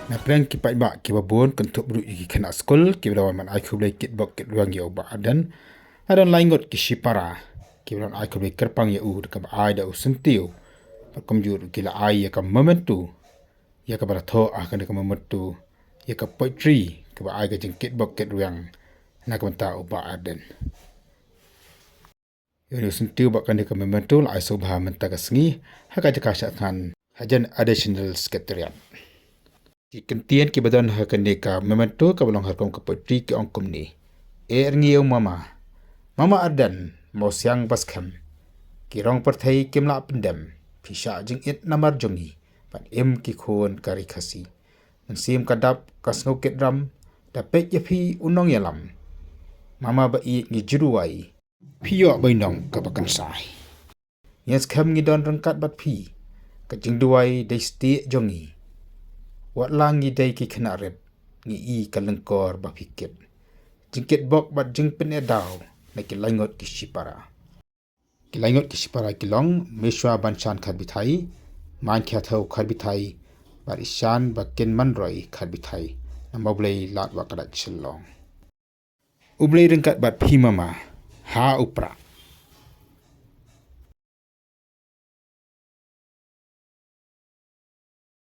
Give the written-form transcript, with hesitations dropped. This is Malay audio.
Na prank kipai bak kibabon kentuk bru ki Khynnah Skul kibawan man ai khublai kitbok kitruang ya Bah Ardent adon laingot ki shipara kibawan ai khublai kerpang ya u ka ai da Syntiew komjur kila ai ya ka momentu ya ka baratho kan ka momentu ya ka poetry ka ai ka jeng kitbok kitruang na ka menta Bah Ardent yo Syntiew bak kan ka momentu ai sobha menta ka sengi haka jaka syakhan hajan additional secretariat ki kentian ki badan ha kan ka memento ka balong harkom ka poetry ki ongkom ni ngieu mama Ardent mo siang baskham ki rong perthai kimla pendem pisha jing it namar jongi pan ki khon kari khasi sim kadap kasngau ketram da pek ya phi unong yalam mama ba i ngi juruai phiyo bainong ka bakan sai yes kham ngi don rangkat bat phi ka jing duai dei sti jongi wat langi dai ki khna rep ngi i kalengkor ba pikit jingkit bok bat jing pen daw na ki laingot ki shipara kilong meshwa banchan khat bithai man kya thau khat bithai bar ishan ba ken man roi khat bithai namoblei lat wa kadat chillong ublei rengkat bat phi mama ha upra